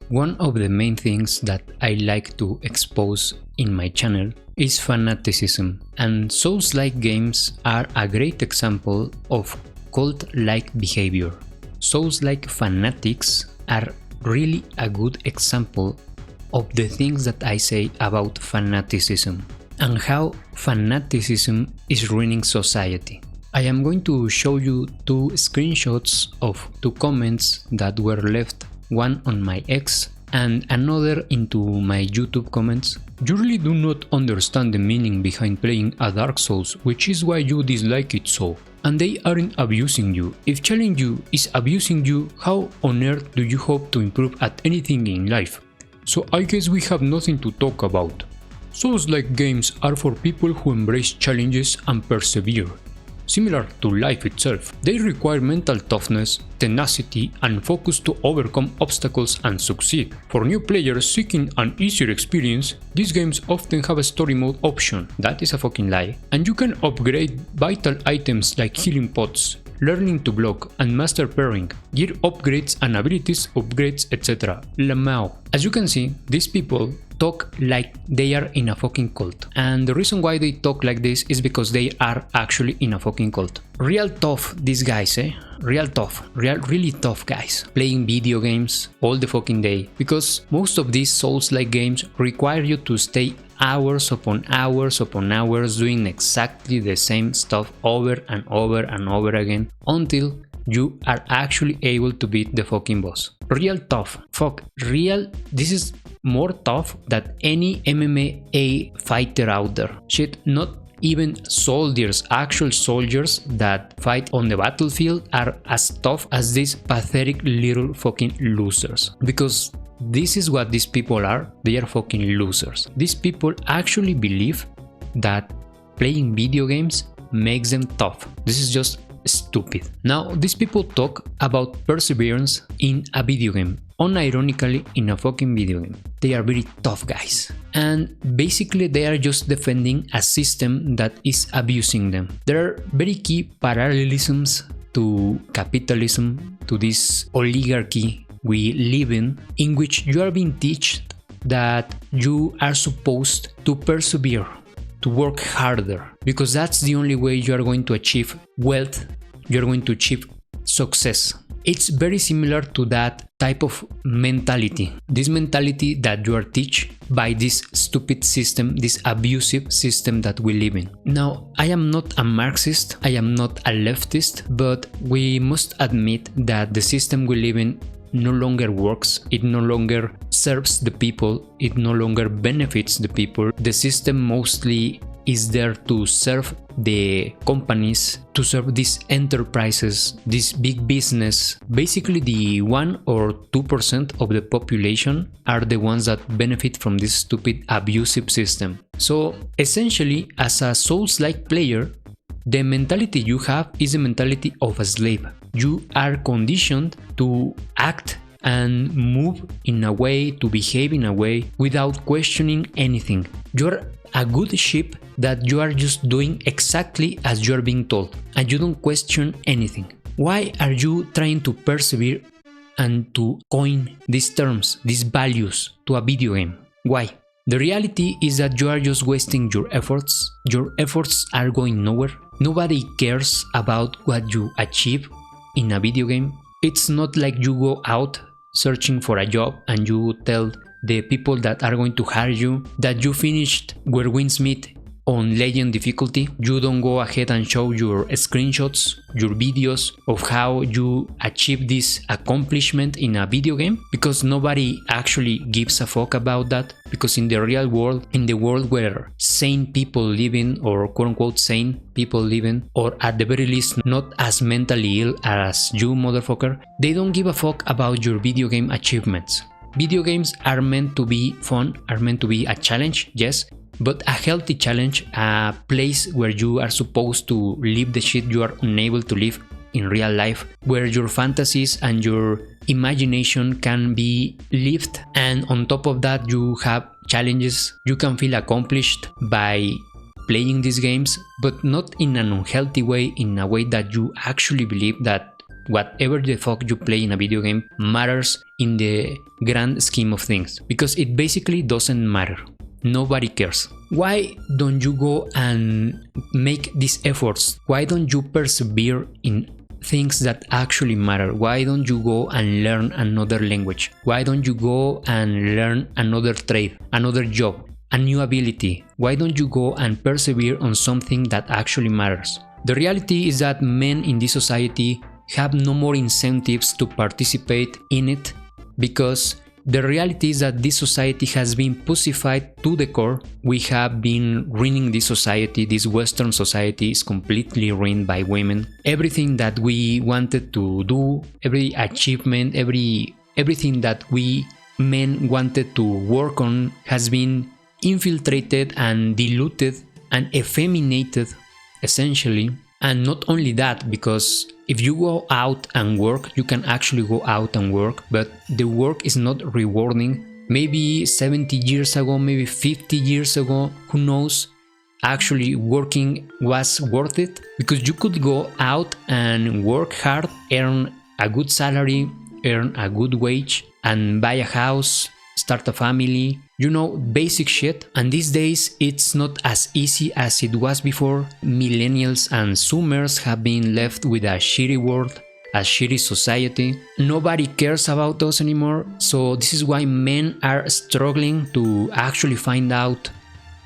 One of the main things that I like to expose in my channel is fanaticism, and Souls-like games are a great example of cult-like behavior. Souls-like fanatics are really a good example of the things that I say about fanaticism and how fanaticism is ruining society. I am going to show you two screenshots of two comments that were left, one on my X and another into my YouTube comments. You really do not understand the meaning behind playing a Dark Souls, which is why you dislike it so. And they aren't abusing you. If challenging you is abusing you, how on earth do you hope to improve at anything in life? So I guess we have nothing to talk about. Souls-like games are for people who embrace challenges and persevere. Similar to life itself, they require mental toughness, tenacity, and focus to overcome obstacles and succeed. For new players seeking an easier experience, these games often have a story mode option, that is a fucking lie, and you can upgrade vital items like healing pots, learning to block and master pairing, gear upgrades and abilities upgrades, etc. Lamau. As you can see, these people talk like they are in a fucking cult, and the reason why they talk like this is because they are actually in a fucking cult. Real tough, these guys, real tough, really tough guys, playing video games all the fucking day, because most of these Souls-like games require you to stay hours upon hours upon hours doing exactly the same stuff over and over and over again until you are actually able to beat the fucking boss. Real tough, fuck, real, this is more tough than any MMA fighter out there. Shit, not even soldiers, actual soldiers that fight on the battlefield are as tough as these pathetic little fucking losers. Because this is what these people are, they are fucking losers. These people actually believe that playing video games makes them tough. This is just stupid. Now, these people talk about perseverance in a video game, unironically in a fucking video game. They are very tough guys, and basically they are just defending a system that is abusing them. There are very key parallelisms to capitalism, to this oligarchy we live in which you are being taught that you are supposed to persevere, to work harder, because that's the only way you are going to achieve wealth, you're going to achieve success. It's very similar to that type of mentality, this mentality that you are taught by this stupid system, this abusive system that we live in. Now, I am not a Marxist, I am not a leftist, but we must admit that the system we live in no longer works, it no longer serves the people, it no longer benefits the people. The system mostly is there to serve the companies, to serve these enterprises, this big business. Basically the 1 or 2% of the population are the ones that benefit from this stupid abusive system. So essentially, as a Souls-like player, the mentality you have is the mentality of a slave. You are conditioned to act and move in a way, to behave in a way without questioning anything. You're a good sheep that you are just doing exactly as you're being told and you don't question anything. Why are you trying to persevere and to coin these terms, these values to a video game? Why? The reality is that you are just wasting your efforts. Your efforts are going nowhere. Nobody cares about what you achieve in a video game. It's not like you go out searching for a job and you tell the people that are going to hire you that you finished where wins meet on legend difficulty. You don't go ahead and show your screenshots, your videos of how you achieve this accomplishment in a video game, because nobody actually gives a fuck about that. Because in the real world, in the world where sane people live in, or quote unquote sane people live in, or at the very least not as mentally ill as you motherfucker, they don't give a fuck about your video game achievements. Video games are meant to be fun, are meant to be a challenge, yes, but a healthy challenge, a place where you are supposed to live the shit you are unable to live in real life, where your fantasies and your imagination can be lived, and on top of that you have challenges. You can feel accomplished by playing these games, but not in an unhealthy way, in a way that you actually believe that whatever the fuck you play in a video game matters in the grand scheme of things, because it basically doesn't matter. Nobody cares. Why don't you go and make these efforts? Why don't you persevere in things that actually matter? Why don't you go and learn another language? Why don't you go and learn another trade, another job, a new ability? Why don't you go and persevere on something that actually matters? The reality is that men in this society have no more incentives to participate in it, because the reality is that this society has been pussified to the core. We have been ruining this society. This Western society is completely ruined by women. Everything that we wanted to do, every achievement, everything that we men wanted to work on has been infiltrated and diluted and effeminated, essentially. And not only that, because if you go out and work, you can actually go out and work, but the work is not rewarding. Maybe 70 years ago, maybe 50 years ago, who knows, actually working was worth it, because you could go out and work hard, earn a good salary, earn a good wage, and buy a house, start a family, you know, basic shit. And these days it's not as easy as it was before. Millennials and Zoomers have been left with a shitty world, a shitty society. Nobody cares about us anymore. So this is why men are struggling to actually find out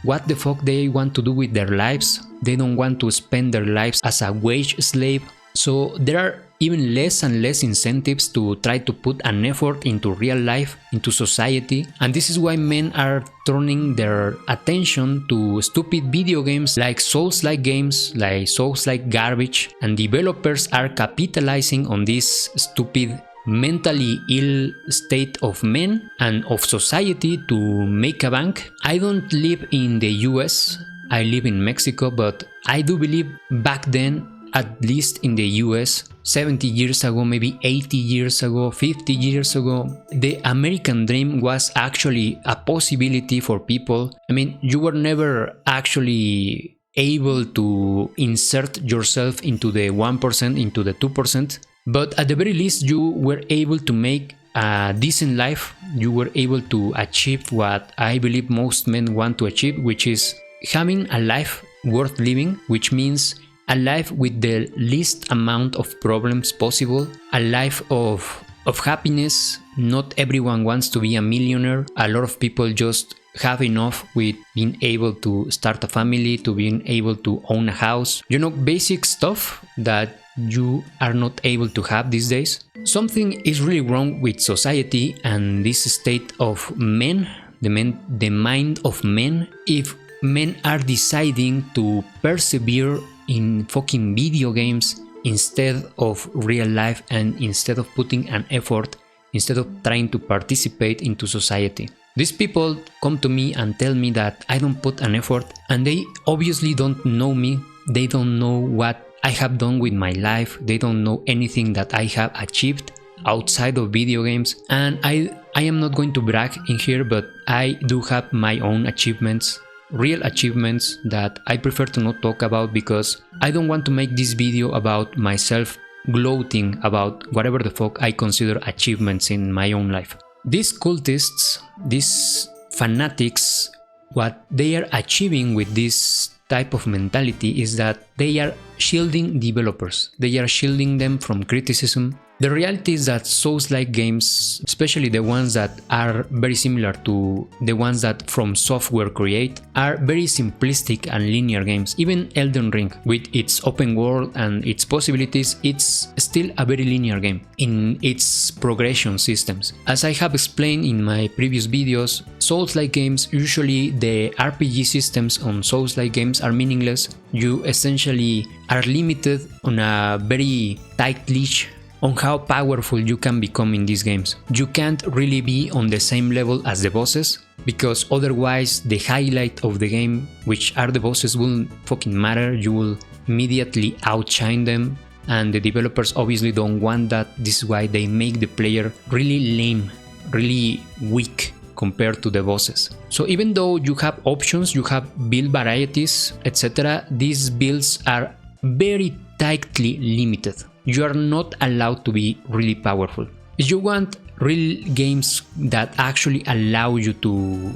what the fuck they want to do with their lives. They don't want to spend their lives as a wage slave. So there are even less and less incentives to try to put an effort into real life, into society. And this is why men are turning their attention to stupid video games like Soulslike games, like Soulslike garbage, and developers are capitalizing on this stupid, mentally ill state of men and of society to make a bank. I don't live in the US, I live in Mexico, but I do believe back then, at least in the US, 70 years ago, maybe 80 years ago, 50 years ago, the American dream was actually a possibility for people. I mean, you were never actually able to insert yourself into the 1%, into the 2%, but at the very least you were able to make a decent life. You were able to achieve what I believe most men want to achieve, which is having a life worth living, which means a life with the least amount of problems possible, a life of happiness. Not everyone wants to be a millionaire. A lot of people just have enough with being able to start a family, to being able to own a house. You know, basic stuff that you are not able to have these days. Something is really wrong with society and this state of men, the mind of men. If men are deciding to persevere in fucking video games instead of real life, and instead of putting an effort, instead of trying to participate into society. These people come to me and tell me that I don't put an effort, and they obviously don't know me. They don't know what I have done with my life. They don't know anything that I have achieved outside of video games. And I am not going to brag in here, but I do have my own achievements, real achievements that I prefer to not talk about, because I don't want to make this video about myself gloating about whatever the fuck I consider achievements in my own life. These cultists, these fanatics, what they are achieving with this type of mentality is that they are shielding developers. They are shielding them from criticism. The reality is that Soulslike games, especially the ones that are very similar to the ones that From Software create, are very simplistic and linear games. Even Elden Ring, with its open world and its possibilities, it's still a very linear game in its progression systems. As I have explained in my previous videos, Soulslike games, usually the RPG systems on Soulslike games are meaningless. You essentially are limited on a very tight leash on how powerful you can become in these games. You can't really be on the same level as the bosses, because otherwise the highlight of the game, which are the bosses, will fucking matter. You will immediately outshine them, and the developers obviously don't want that. This is why they make the player really lame, really weak compared to the bosses. So even though you have options, you have build varieties, etc., these builds are very tightly limited. you are not allowed to be really powerful. If you want real games that actually allow you to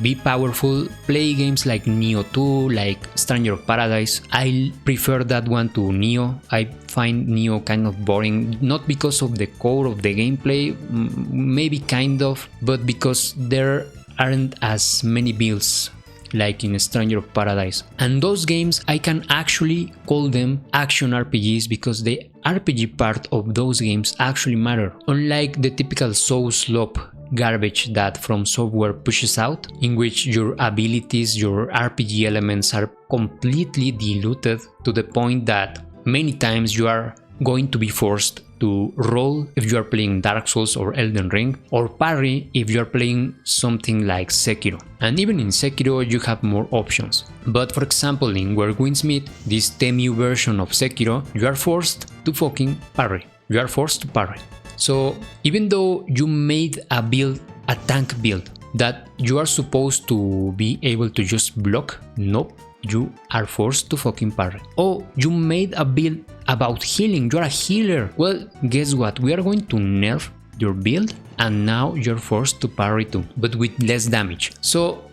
be powerful, play games like Neo 2, like Stranger of Paradise. I prefer that one to Neo. I find Neo kind of boring, not because of the core of the gameplay, maybe kind of, but because there aren't as many builds like in Stranger of Paradise. And those games, I can actually call them action RPGs because the RPG part of those games actually matter, unlike the typical Soulslike garbage that From Software pushes out, in which your abilities, your RPG elements are completely diluted to the point that many times you are going to be forced to roll if you are playing Dark Souls or Elden Ring, or parry if you are playing something like Sekiro. And even in Sekiro you have more options. But for example in Where Winds Meet, this Temu version of Sekiro, you are forced to fucking parry. You are forced to parry. So even though you made a build, a tank build, that you are supposed to be able to just block, nope, you are forced to fucking parry. Oh, you made a build about healing, you're a healer. Well, guess what, we are going to nerf your build and now you're forced to parry too, but with less damage. So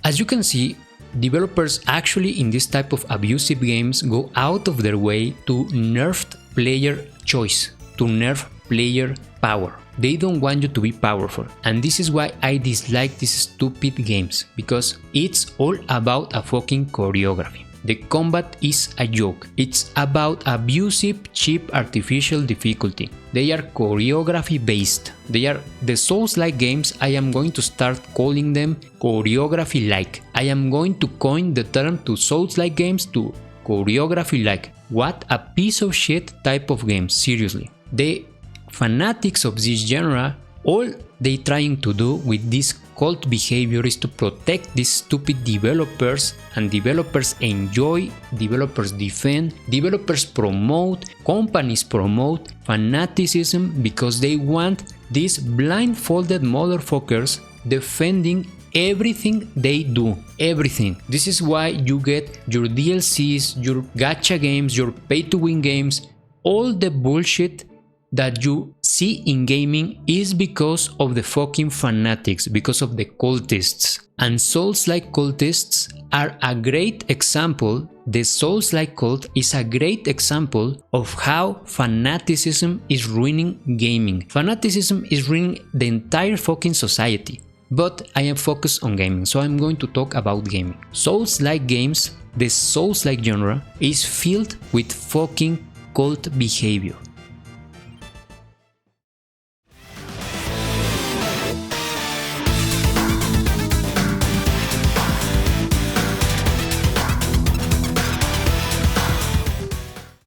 as you can see, developers actually in this type of abusive games go out of their way to nerf player choice, to nerf player power. They don't want you to be powerful, and this is why I dislike these stupid games, because it's all about a fucking choreography. The combat is a joke. It's about abusive, cheap, artificial difficulty. They are choreography based. They are the Souls-like games. I am going to start calling them choreography-like. I am going to coin the term to Souls-like games to choreography-like. What a piece of shit type of game, seriously. The fanatics of this genre, all they trying to do with this cult behavior is to protect these stupid developers, and developers enjoy, developers defend, developers promote, companies promote fanaticism because they want these blindfolded motherfuckers defending everything they do, everything. This is why you get your DLCs, your gacha games, your pay-to-win games, all the bullshit that you see in gaming is because of the fucking fanatics, because of the cultists. And Souls-like cultists are a great example. The Souls-like cult is a great example of how fanaticism is ruining gaming. Fanaticism is ruining the entire fucking society. But I am focused on gaming, so I'm going to talk about gaming. Souls-like games, the Souls-like genre, is filled with fucking cult behavior.